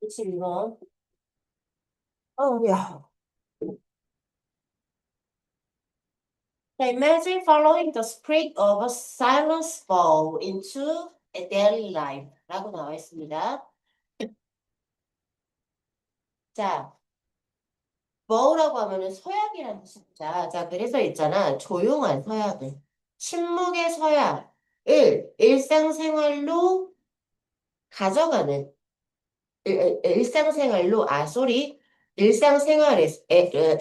22번. 야. 자, imagine following the spread of a silence fall into a daily life. 라고 나와 있습니다. 자, fall라고 하면은 서약이라는 뜻입니다. 자, 그래서 있잖아. 조용한 서약을. 침묵의 서약을 일상생활로 가져가는 일상생활로,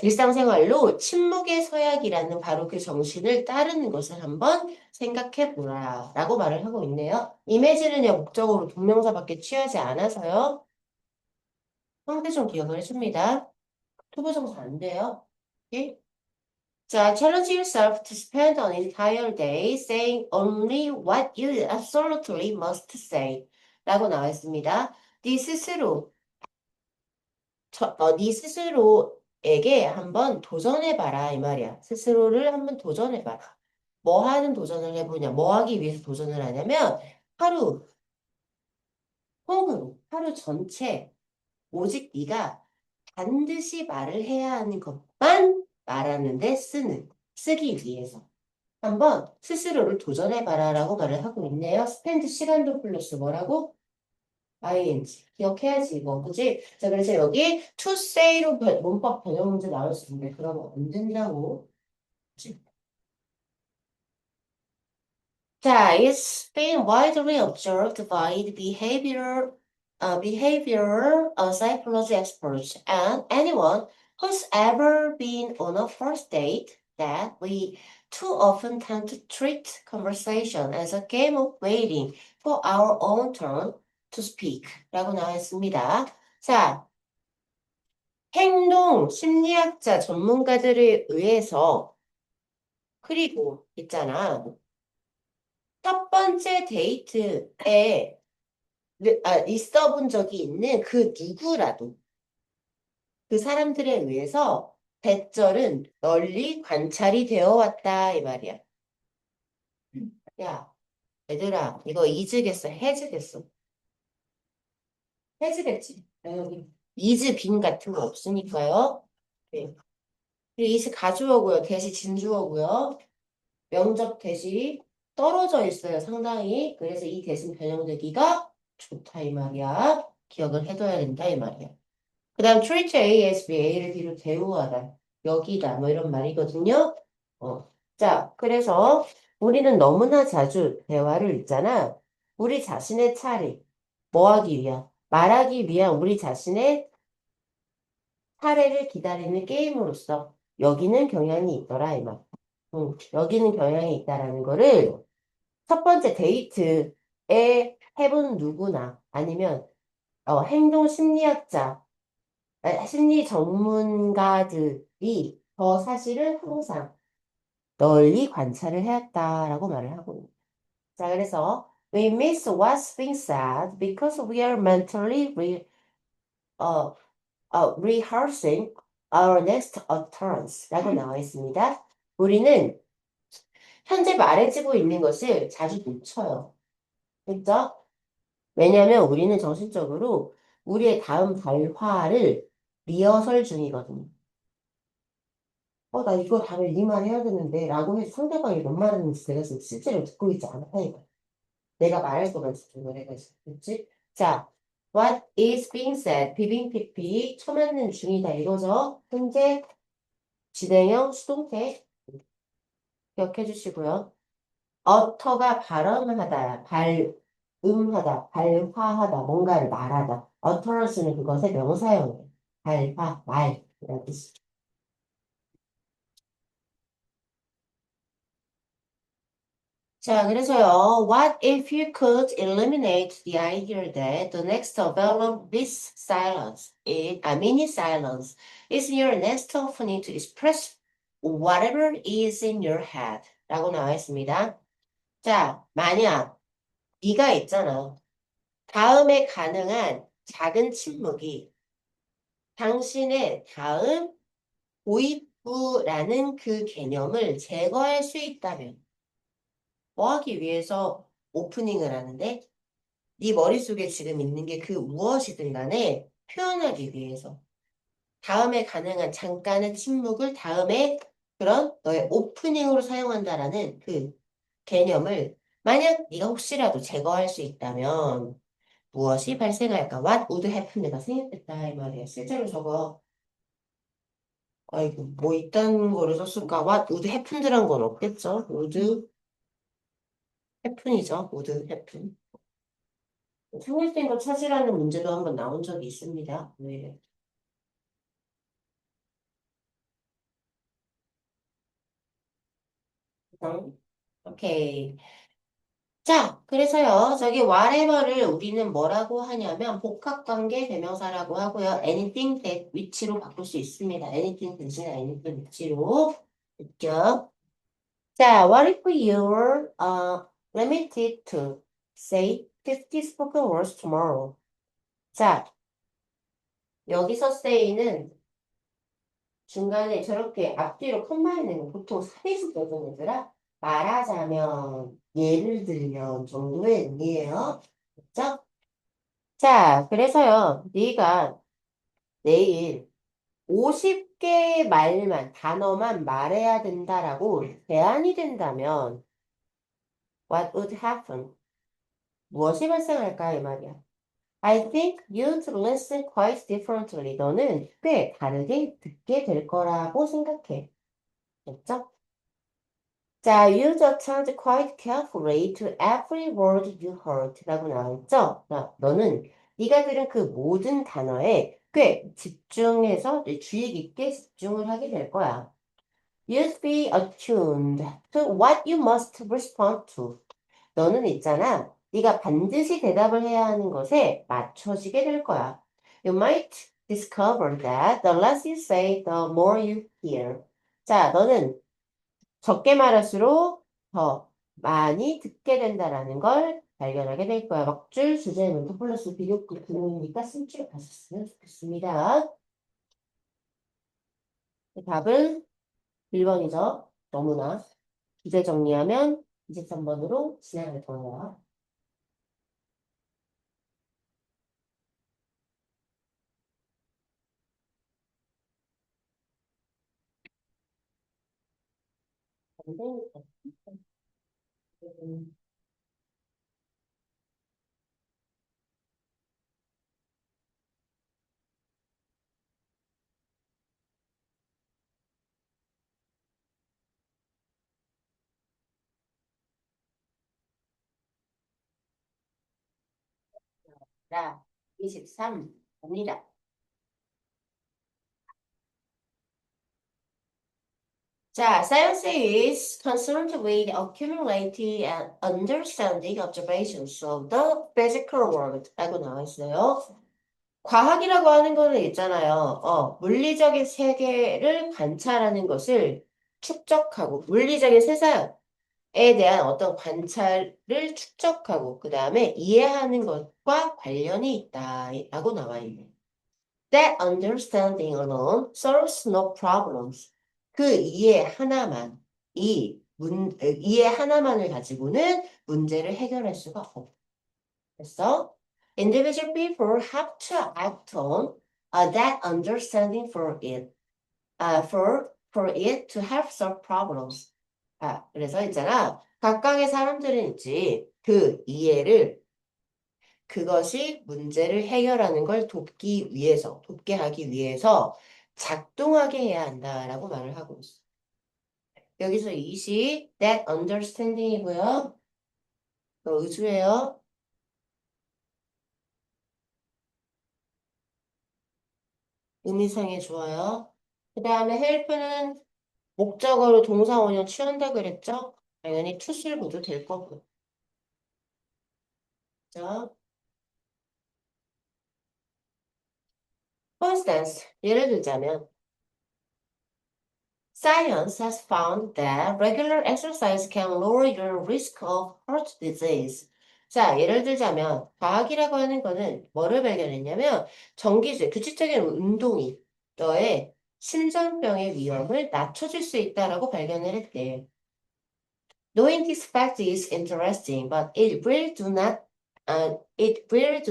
일상생활로 침묵의 서약이라는 바로 그 정신을 따르는 것을 한번 생각해 보라 라고 말을 하고 있네요. 이미지는요, 목적으로 동명사밖에 취하지 않아서요. 형태 좀 기억을 해줍니다. 투부정사 안 돼요. 예? 자, challenge yourself to spend an entire day saying only what you absolutely must say 라고 나와 있습니다. 네 스스로 네 스스로에게 한번 도전해봐라 이 말이야. 스스로를 한번 도전해봐라. 뭐 하는 도전을 해보냐? 뭐 하기 위해서 도전을 하냐면 하루 통으로 하루 전체 오직 네가 반드시 말을 해야 하는 것만 말하는데 쓰기 위해서 한번 스스로를 도전해봐라라고 말을 하고 있네요. 스펜드 시간도 플러스 뭐라고? ing. 기억해야지, 이거. 그지? 자, 그래서 여기 to say로 문법 변형 문제 나올 수 있는데, 그러면 안 된다고. 그치? 자, it's been widely observed by the behavioral psychology experts and anyone who's ever been on a first date that we too often tend to treat conversation as a game of waiting for our own turn to speak. 라고 나와 있습니다. 자, 행동 심리학자 전문가들에 의해서 그리고 있잖아. 첫 번째 데이트에 있어 본 적이 있는 그 누구라도 그 사람들에 의해서 배절은 널리 관찰이 되어 왔다 이 말이야. 야, 얘들아, 이거 이즈겠어, 해즈겠어? 해즈겠지? 여기 이즈 빈 같은 거 없으니까요. 네. 그리고 이즈 가주어고요, 대시 진주어고요. 명접 대시 떨어져 있어요, 상당히. 그래서 이 대신 변형되기가 좋다 이 말이야. 기억을 해둬야 된다 이 말이야. 그 다음 treat A as B, A를 B로 대우하다. 여기다 뭐 이런 말이거든요. 자, 그래서 우리는 너무나 자주 대화를 있잖아. 우리 자신의 차례, 뭐 하기 위한? 말하기 위한 우리 자신의 차례를 기다리는 게임으로서 여기는 경향이 있더라, 이 말. 여기는 경향이 있다라는 거를 첫 번째 데이트에 해본 누구나 아니면 행동 심리학자, 심리 전문가들이 더 사실은 항상 널리 관찰을 해왔다라고 말을 하고 있습니다. 자, 그래서 we miss what's being said because we are mentally 어, rehearsing our next utterance라고 나와 있습니다. 우리는 현재 말해지고 있는 것을 자주 놓쳐요. 그렇죠? 왜냐하면 우리는 정신적으로 우리의 다음 발화를 리허설 중이거든요. 나 이거 다음에 이 말 해야 되는데 라고 해서 상대방이 뭔 말하는지 내가 지금 실제로 듣고 있지 않다니까. 내가 말할 거만 집중을 해가지고. 그렇지? 자, what is being said? 비빙피피 처맞는 중이다 이거죠. 현재 진행형 수동태 기억해 주시고요. 어터가 발언하다, 발음하다, 발화하다, 뭔가를 말하다. utterance는 그것의 명사형이에요. 발화, 말. 이런 뜻이죠. 자, 그래서요. What if you could eliminate the idea that the next available this silence, mini silence, is your next opening to express whatever is in your head? 라고 나와 있습니다. 자, 만약 네가 있잖아. 다음에 가능한 작은 침묵이 당신의 다음 도입부라는 그 개념을 제거할 수 있다면 뭐 하기 위해서 오프닝을 하는데 네 머릿속에 지금 있는 게 그 무엇이든 간에 표현하기 위해서. 다음에 가능한 잠깐의 침묵을 다음에 그런 너의 오프닝으로 사용한다라는 그 개념을 만약 네가 혹시라도 제거할 수 있다면 무엇이 발생할까? What would happen가 생겼겠다 이 말이야. 실제로 저거 아이고 뭐 있다는 거를 썼을까? What would happen이란 건 없겠죠? would happen이죠. would happen. 생략된 거 찾으라는 문제도 한번 나온 적이 있습니다. 네. 오케이. 자, 그래서요, 저기 whatever를 우리는 뭐라고 하냐면 복합관계 대명사라고 하고요. anything that 위치로 바꿀 수 있습니다. anything 대신에 anything 위치로. 있죠? 자, what if you're limited to say 50 spoken words tomorrow? 자, 여기서 say는 중간에 저렇게 앞뒤로 콤마 있는 거 보통 사대수 거든 얘들아. 말하자면, 예를 들면 정도의 의미예요. 그렇죠? 자, 그래서요, 네가 내일 50개의 말만, 단어만 말해야 된다라고 제한이 된다면, what would happen? 무엇이 발생할까? 이 말이야. I think you'd listen quite differently. 너는 꽤 다르게 듣게 될 거라고 생각해. 됐죠? 자, you'd attend quite carefully to every word you heard. 라고 나와있죠? 자, 너는 네가 들은 그 모든 단어에 꽤 집중해서 주의 깊게 집중을 하게 될 거야. You'd be attuned to what you must respond to. 너는 있잖아. 네가 반드시 대답을 해야 하는 것에 맞춰지게 될 거야. You might discover that the less you say, the more you hear. 자, 너는 적게 말할수록 더 많이 듣게 된다라는 걸 발견하게 될 거야. 먹줄 주제 멘토 플러스 비교급 구문이니까 쓴줄 봤었으면 좋겠습니다. 답은 1번이죠. 너무나. 주제 정리하면 23번으로 진행할 거예요. 자, 23입니다. 자, science is concerned with accumulating and understanding observations of the physical world. 라고 나와 있어요. 과학이라고 하는 거는 있잖아요. 물리적인 세계를 관찰하는 것을 축적하고, 물리적인 세상에 대한 어떤 관찰을 축적하고, 그 다음에 이해하는 것과 관련이 있다. 라고 나와 있네. That understanding alone solves no problems. 그 이해 하나만을 가지고는 문제를 해결할 수가 없어. 그래서 individual people have to act on that understanding for it to help solve problems. 그래서 있잖아. 각각의 사람들은 있지. 그 이해를 그것이 문제를 해결하는 걸 돕게 하기 위해서 작동하게 해야 한다라고 말을 하고 있어. 여기서 이시 that understanding이고요. 의주예요. 의미상에 좋아요. 그 다음에 help는 목적어로 동사 원형 취한다 그랬죠? 당연히 to 보도 될 거고. 자, for instance, 예를 들자면 Science has found that regular exercise can lower your risk of heart disease. 자, 예를 들자면 과학이라고 하는 거는 뭐를 발견했냐면 정기적, 규칙적인 운동이 너의 심장병의 위험을 낮춰줄 수 있다라고 발견을 했대. Knowing this fact is interesting, but it will do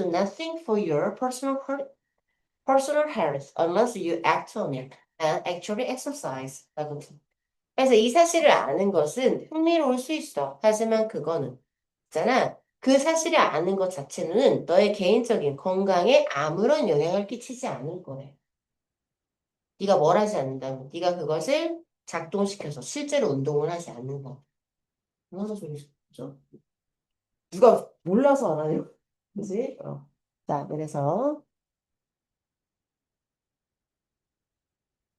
nothing for your personal health. personal health unless you act on it and actually exercise. 라고 돼. 그래서 이 사실을 아는 것은 흥미로울 수 있어. 하지만 그거는 있잖아. 그 사실을 아는 것 자체는 너의 개인적인 건강에 아무런 영향을 끼치지 않을 거래. 네가 뭘 하지 않는다면 네가 그것을 작동시켜서 실제로 운동을 하지 않는 거. 얼마나 소리죠? 누가 몰라서 안 하냐? 그지? 자, 그래서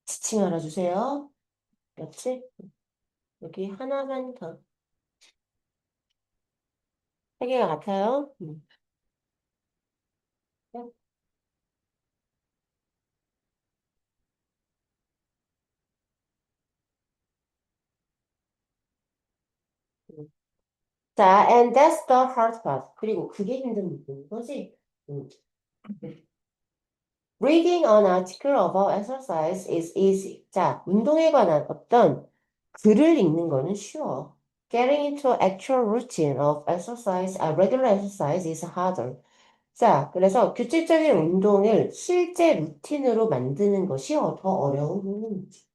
지칭 알아주세요. 그렇지? 여기 하나만 더. 세 개가 같아요. 자, and that's the hard part. 그리고 그게 힘든 부분인 거지. 음. Reading an article about exercise is easy. 자, 운동에 관한 어떤 글을 읽는 거는 쉬워. Getting into actual routine of exercise, regular exercise is harder. 자, 그래서 규칙적인 운동을 실제 루틴으로 만드는 것이 더 어려운 부분이지.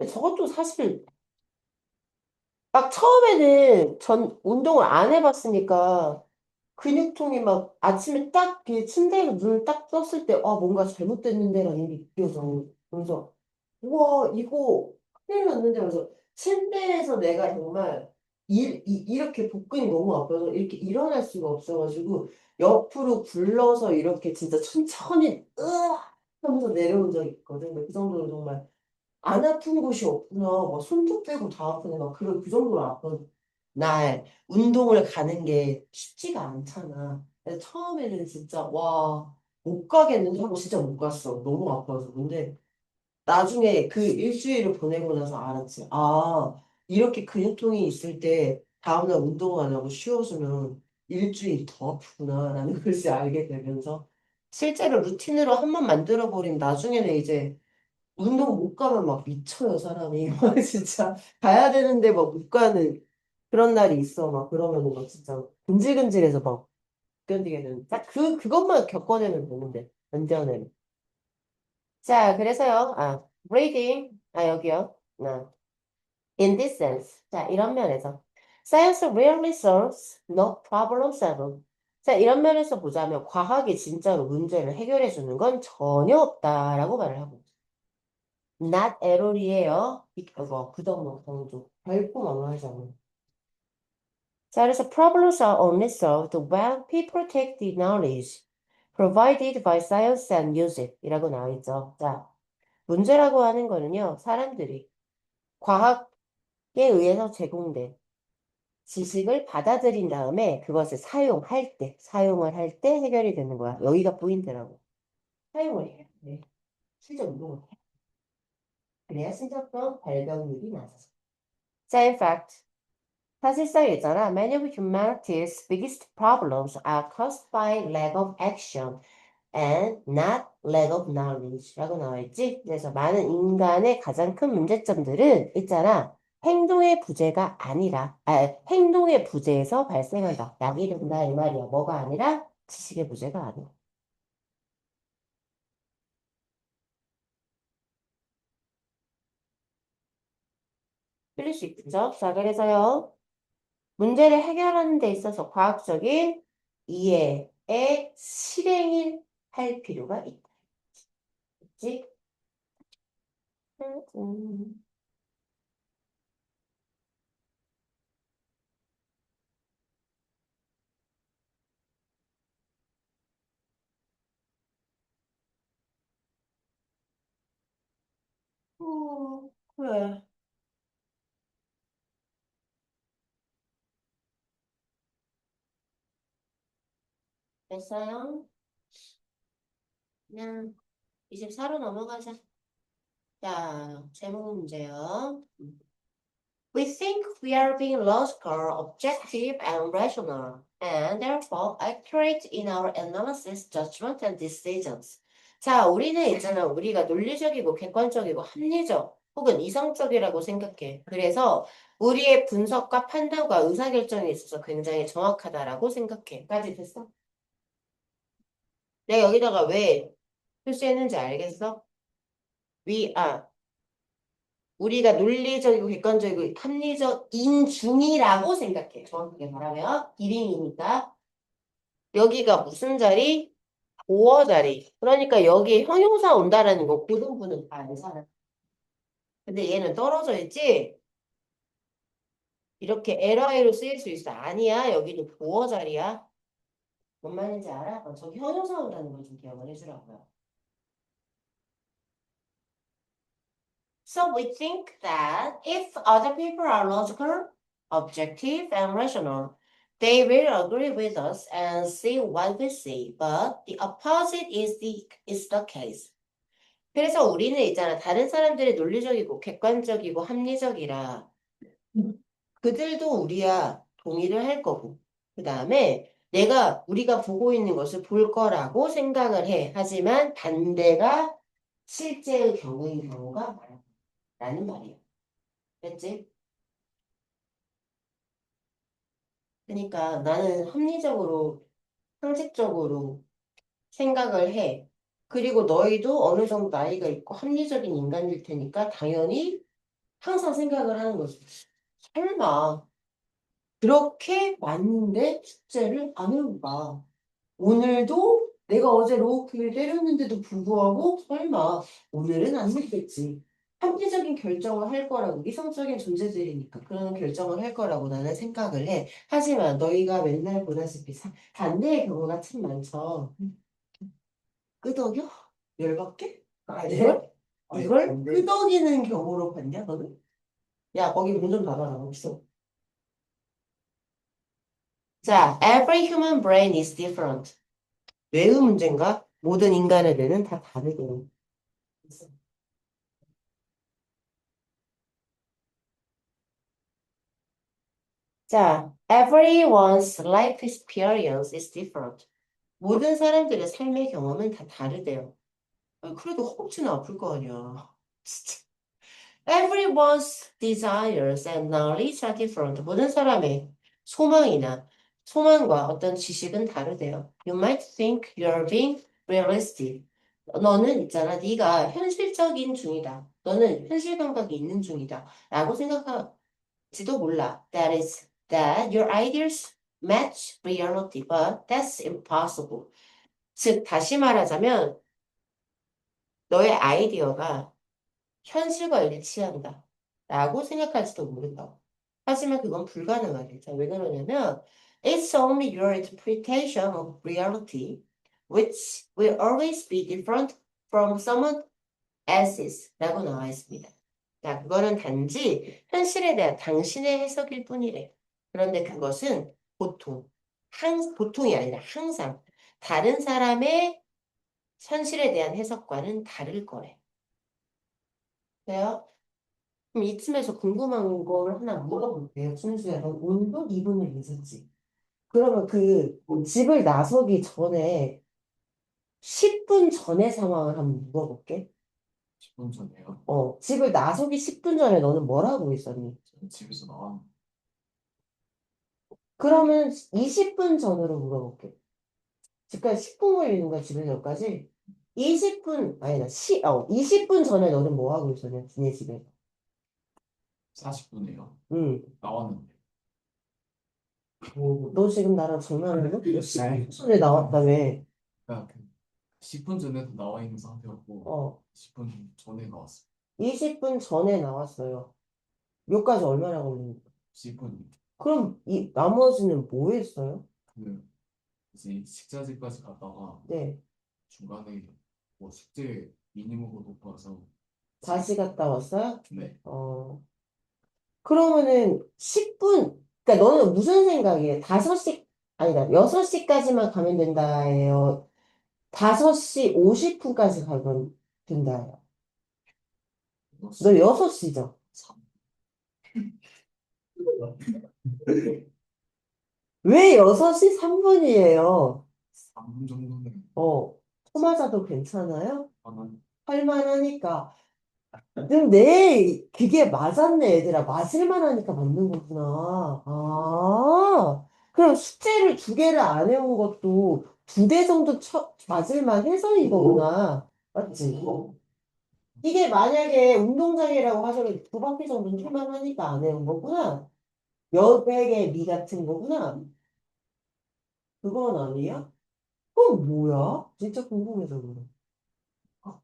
저것도 사실 막 처음에는 전 운동을 안 해봤으니까 근육통이 막 아침에 딱 침대에서 눈을 딱 떴을 때, 아, 뭔가 잘못됐는데라는 게 느껴져. 그래서, 우와, 이거 큰일 났는데. 그래서 침대에서 내가 정말 이렇게 복근이 너무 아파서 이렇게 일어날 수가 없어가지고 옆으로 굴러서 이렇게 진짜 천천히, 하면서 내려온 적이 있거든. 근데 그 정도로 정말 안 아픈 곳이 없구나. 막 손도 빼고 다 아프네. 막 그 정도로 아픈 날 운동을 가는 게 쉽지가 않잖아. 그래서 처음에는 진짜 와, 못 가겠는데 하고 진짜 못 갔어. 너무 아파서. 근데 나중에 그 일주일을 보내고 나서 알았지. 아, 이렇게 근육통이 있을 때 다음날 운동 안 하고 쉬어주면 일주일이 더 아프구나라는 걸 이제 알게 되면서 실제로 루틴으로 한 번 만들어 버리면 나중에는 이제 운동 못 가면 막 미쳐요, 사람이. 막 진짜 가야 되는데 막 못 가는 그런 날이 있어. 막 그러면은 막 진짜 근질근질해서 막 견디게 되는. 딱 그것만 겪어내면 되는데, 견뎌내는. 자, 그래서요. reading. 여기요. in this sense. 자, 이런 면에서. Science rarely solves no problem solving. 자, 이런 면에서 보자면 과학이 진짜로 문제를 해결해 주는 건 전혀 없다라고 말을 하고 있어요. not at all이에요. 이거 부정문 강조. 결코 망하지 않아. 자, 그래서 problems are only solved when people take the knowledge provided by science and use it 이라고 나와 있죠. 자, 문제라고 하는 거는요, 사람들이 과학에 의해서 제공된 지식을 받아들인 다음에 그것을 사용을 할 때 해결이 되는 거야. 여기가 포인트라고. 사용을 해야 돼. 실제 운동을 해. 그래야 신작성 발병률이 낮아져. 자, in fact, 사실상 있잖아. Many of humanity's biggest problems are caused by lack of action and not lack of knowledge 라고 나와 있지. 그래서 많은 인간의 가장 큰 문제점들은 있잖아. 행동의 부재가 아니라, 행동의 부재에서 발생한다. 약이 된다 이 말이야. 뭐가 아니라 지식의 부재가 아니야. 틀릴 수 있죠. 자, 그래서요. 문제를 해결하는 데 있어서 과학적인 이해의 실행을 할 필요가 있다. 그치? 음. 그래. 됐어요? 그냥 이제 사로 넘어가자. 자, 제목 문제요. We think we are being logical, objective, and rational, and therefore accurate in our analysis, judgment, and decisions. 자, 우리는 있잖아. 우리가 논리적이고 객관적이고 합리적 혹은 이성적이라고 생각해. 그래서 우리의 분석과 판단과 의사결정에 있어서 굉장히 정확하다라고 생각해. 까지 됐어? 내가 여기다가 왜 표시했는지 알겠어? 우리가 논리적이고 객관적이고 합리적인 중이라고 생각해. 정확하게 말하면 기린이니까. 여기가 무슨 자리? 보어 자리. 그러니까 여기에 형용사 온다라는 거 고등부는 다 알잖아. 근데 얘는 떨어져 있지? 이렇게 에러에로 쓰일 수 있어. 아니야. 여기는 보어 자리야. 뭔 말인지 알아? 저기 형용사 온다는 걸 좀 기억을 해주라고요. So we think that if other people are logical, objective, and rational, they will agree with us and see what we see. But the opposite is the case. 그래서 우리는 있잖아. 다른 사람들이 논리적이고 객관적이고 합리적이라 그들도 우리야 동의를 할 거고. 그 다음에 우리가 보고 있는 것을 볼 거라고 생각을 해. 하지만 반대가 실제의 경우인 경우가 많다는 말이야. 됐지? 그러니까 나는 합리적으로, 상식적으로 생각을 해. 그리고 너희도 어느 정도 나이가 있고 합리적인 인간일 테니까 당연히 항상 생각을 하는 거지. 설마 그렇게 맞는데 숙제를 안 해올까? 오늘도 내가 어제 로우킥을 때렸는데도 불구하고 설마 오늘은 안 됐겠지. 합리적인 결정을 할 거라고 이성적인 존재들이니까 그런 결정을 할 거라고 나는 생각을 해. 하지만 너희가 맨날 보다시피 반대의 경우가 참 많죠. 끄덕여? 열받게? 이걸 끄덕이는 경우로 봤냐 너는? 야 거기 문 좀 닫아라 없어. 자, every human brain is different. 뇌의 문제인가? 모든 인간의 뇌는 다 다르대요. 자, everyone's life experience is different. 모든 사람들의 삶의 경험은 다 다르대요. 그래도 허벅지는 아플 거 아니야. 진짜. Everyone's desires and knowledge are different. 모든 사람의 소망과 어떤 지식은 다르대요. You might think you're being realistic. 너는 있잖아. 네가 현실적인 중이다. 너는 현실 감각이 있는 중이다. 라고 생각할지도 몰라. That your ideas match reality, but that's impossible. 즉, 다시 말하자면 너의 아이디어가 현실과 일치한다. 라고 생각할지도 모른다. 하지만 그건 불가능하대. 자, 왜 그러냐면 It's only your interpretation of reality which will always be different from someone else's 라고 나와 있습니다. 자, 그거는 단지 현실에 대한 당신의 해석일 뿐이래. 그런데 그것은 보통이 아니라 항상 다른 사람의 현실에 대한 해석과는 다를 거래. 그래요? 그럼 이쯤에서 궁금한 걸 하나 물어볼게요. 순수야, 너 온도 2분을 있었지? 그러면 집을 나서기 전에 10분 전의 상황을 한번 물어볼게. 10분 전에요. 집을 나서기 10분 전에 너는 뭘 하고 있었니? 저는 집에서 나왔는데 그러면 20분 전으로 물어볼게. 집까지 10분 걸리는 거야, 집에서 여기까지? 20분 전에 너는 뭐 하고 있었냐, 니네 집에? 40분이에요. 응. 나왔는데. 너 지금 나랑 장난을 해? 10분 전에 나왔다며. 그러니까 10분 전에도 나와 있는 상태였고 어. 10분 전에 나왔어요. 20분 전에 나왔어요. 여기까지 얼마나 걸리는 거야? 10분. 그럼 이 나머지는 뭐 했어요? 그 이제 식자재까지 갔다가 네. 중간에 뭐 숙제 미니멈으로 높아서 다시 갔다 왔어요? 네. 그러면은 10분, 그러니까 너는 무슨 생각이에요? 5시, 아니다, 6시까지만 가면 된다예요. 5시 50분까지 가면 된다예요. 너 6시죠? 왜 6시 3분이에요? 3분 정도는 토마자도 괜찮아요? 하는 할만하니까. 근데 그게 맞았네, 얘들아. 맞을만 하니까 맞는 거구나. 그럼 숙제를 2개를 안 해온 것도 2개 정도 맞을만 해서 이거구나. 맞지? 이게 만약에 운동장이라고 하더라도 두 바퀴 정도는 할만하니까 안 해온 거구나. 여백의 미 같은 거구나. 그건 아니야? 그건 뭐야? 진짜 궁금해서 그래.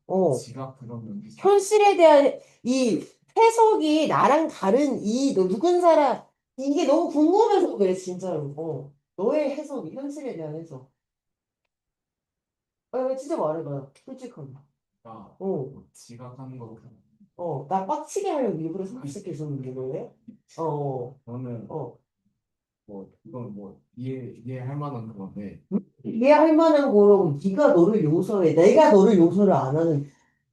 어. 지각 그런 면이 있어. 현실에 대한 이 해석이 나랑 다른 이 누군 사람, 이게 너무 궁금해서 그래, 진짜로. 너의 해석이, 현실에 대한 해석. 진짜 말해봐. 솔직하게. 어, 뭐 지각하는 거 나 빡치게 하려고 일부러 생각시켜줬는데, 너네? 어, 어, 저는 어. 뭐 이건 뭐 이해할 만한 그건데 이해할 만한 거로 네가 너를 용서해. 내가 너를 용서를 안 하는.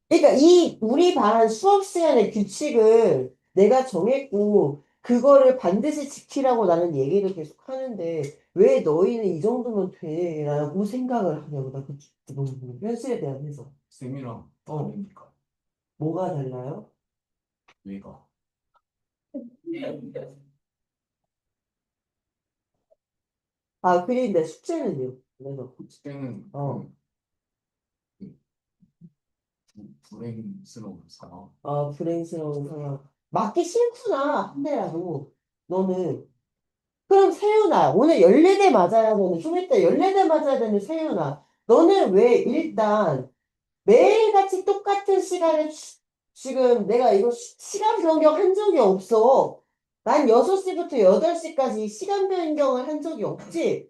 그러니까 이 우리 반 수업 시간의 규칙을 내가 정했고 그거를 반드시 지키라고 나는 얘기를 계속 하는데 왜 너희는 이 정도면 돼라고 생각을 하냐고 나 그 현실에 대한 해석. 쌤이랑 어, 다르니까 뭐가 달라요? 뇌가 아, 그런데 숙제는요. 그래서 때는 어, 그 불행스러운 상황 불행스러운 상황. 맞기 싫구나 한 대라도 너는 그럼 세윤아, 오늘 14대 맞아야 되는, 좀 이따 14대 맞아야 되는 세윤아. 너는 왜 일단 매일같이 똑같은 시간에 지금 내가 이거 시간 변경한 적이 없어. 난 6시부터 8시까지 시간 변경을 한 적이 없지.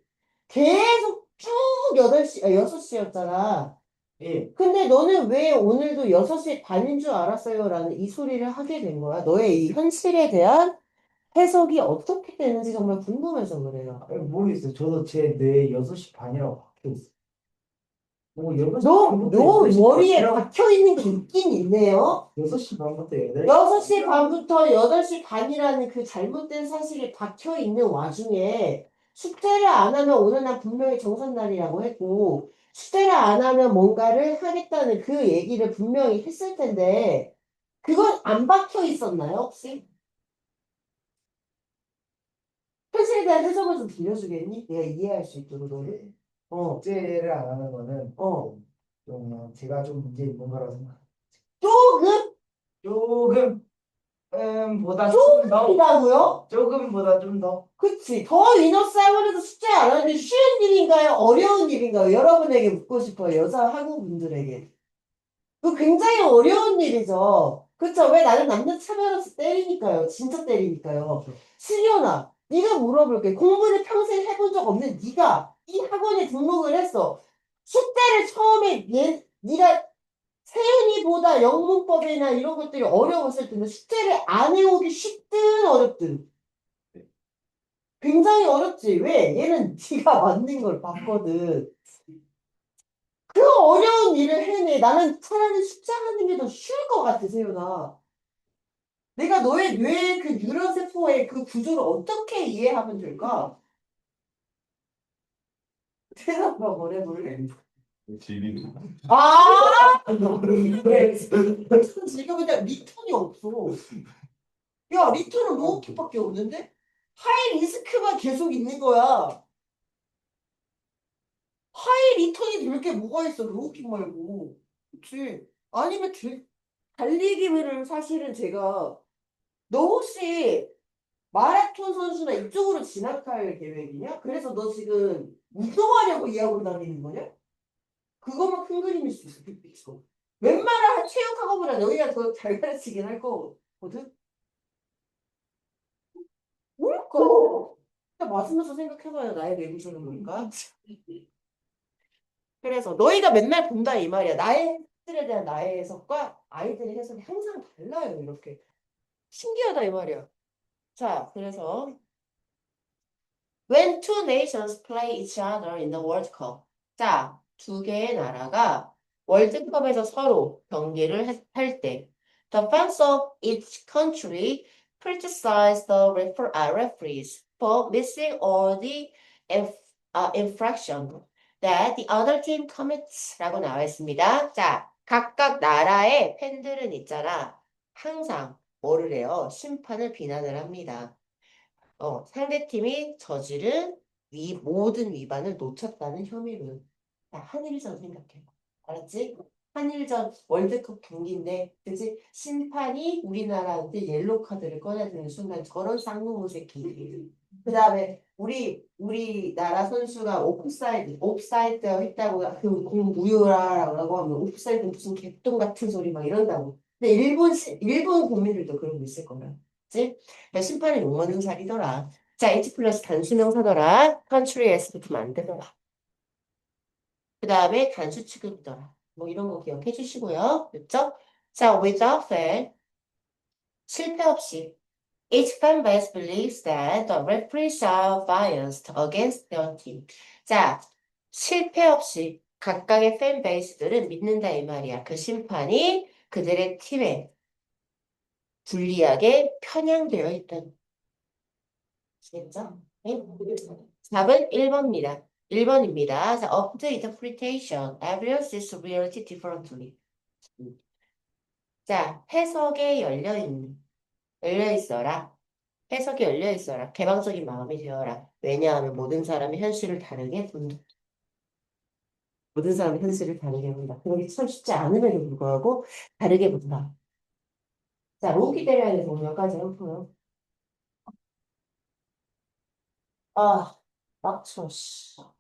계속 쭉 8시, 6시였잖아. 예. 근데 너는 왜 오늘도 6시 반인 줄 알았어요? 라는 이 소리를 하게 된 거야. 너의 이 현실에 대한 해석이 어떻게 되는지 정말 궁금해서 그래요. 모르겠어요. 저도 제 뇌에 6시 반이라고 박혀 있어요. 뭐 6시 너, 반부터 너 8시 머리에 반이라고 박혀 있는 게 있긴 있네요. 6시 반부터 8시 6시 반부터 8시 반이라는 그 잘못된 사실이 박혀 있는 와중에 숙제를 안 하면 오늘 날 분명히 정산날이라고 했고 숙제를 안 하면 뭔가를 하겠다는 그 얘기를 분명히 했을 텐데 그건 안 박혀 있었나요, 혹시? 현실에 대한 해석을 좀 들려주겠니? 내가 이해할 수 있도록 너를. 어, 숙제를 안 하는 거는 어. 좀 제가 좀 문제 있는 거라고 생각. 조금? 조금 보다 좀 더 조금이라고요? 조금보다 좀 더 그치. 더 이너스 할머니도 숙제 안 하는데 쉬운 일인가요? 어려운 일인가요? 여러분에게 묻고 싶어요. 여자 학우분들에게. 그 굉장히 어려운 일이죠. 그쵸? 왜 나는 남녀 차별없이 때리니까요. 진짜 때리니까요. 신현아, 네가 물어볼게. 공부를 평생 해본 적 없는 네가 이 학원에 등록을 했어. 숙제를 처음에 네가 세윤이보다 영문법이나 이런 것들이 어려웠을 때는 숙제를 안 해오기 쉽든 어렵든 굉장히 어렵지. 왜? 얘는 네가 만든 걸 봤거든. 그 어려운 일을 해내. 나는 차라리 숙제하는 게 더 쉬울 것 같아, 세윤아. 내가 너의 뇌의 그 뉴런 세포의 그 구조를 어떻게 이해하면 될까? 대답봐, 뭐래, 뭐래. 질이 아! 지금 그냥 리턴이 없어. 야, 리턴은 로우킥밖에 없는데? 하이 리스크만 계속 있는 거야. 하이 리턴이 될 게 뭐가 있어, 로우킥 말고. 그치? 아니면 달리기를 사실은 제가, 너 혹시 마라톤 선수나 이쪽으로 진학할 계획이냐? 그래서 너 지금 운동하려고 이 학원 다니는 거냐? 그거만 큰 그림일 수 있어, 빅픽스로. 웬만한 체육학원보다 너희가 더 잘 가르치긴 할 거거든? 뭘까? 그냥 맞으면서 생각해봐요, 나의 내부적인 거니까. 그래서 너희가 맨날 본다 이 말이야. 나의 해석들에 대한 나의 해석과 아이들의 해석이 항상 달라요, 이렇게. 신기하다 이 말이야. 자, 그래서 When two nations play each other in the World Cup. 자, 두 개의 나라가 월드컵에서 서로 경기를 할 때, the fans of each country criticize the referees for missing all the infraction that the other team commits 라고 나와 있습니다. 자, 각각 나라의 팬들은 있잖아. 항상 뭐를 해요? 심판을 비난을 합니다. 상대팀이 저지른 모든 위반을 놓쳤다는 혐의로. 자, 하늘이라고 생각해. 알았지? 한일전 월드컵 경기인데, 그지? 심판이 우리나라한테 옐로 카드를 꺼내드는 순간 저런 쌍놈의 새끼. 그 다음에 우리나라 선수가 옵사이드 했다고 그공 무효라고 하면 옵사이드 무슨 개똥 같은 소리 막 이런다고. 근데 일본 국민들도 그러고 있을 거라. 그치? 그러니까 심판을 용어는 살이더라. 자, H 플러스 단수명사더라. country s 붙으면 안 되더라. 그 다음에 단수 취급이더라. 뭐 이런 거 기억해 주시고요. 됐죠? 자, without fail, 실패 없이. Each fan base believes that the referees are biased against their team. 자, 실패 없이 각각의 팬 베이스들은 믿는다 이 말이야. 그 심판이 그들의 팀에 불리하게 편향되어 있다는 거겠죠? 네? 답은 1번입니다. 1번입니다. 자, of the interpretation, everyone sees reality differently. 자, 해석에 열려 있어라. 해석이 열려 있어라. 개방적인 마음이 되어라. 왜냐하면 모든 사람이 현실을 다르게 본다. 모든 사람이 현실을 다르게 본다. 그러기 참 쉽지 않음에도 불구하고 다르게 본다. 자, 로우키 대략에 보면 몇 가지 해볼까요? 아, 빡쳐, 씨.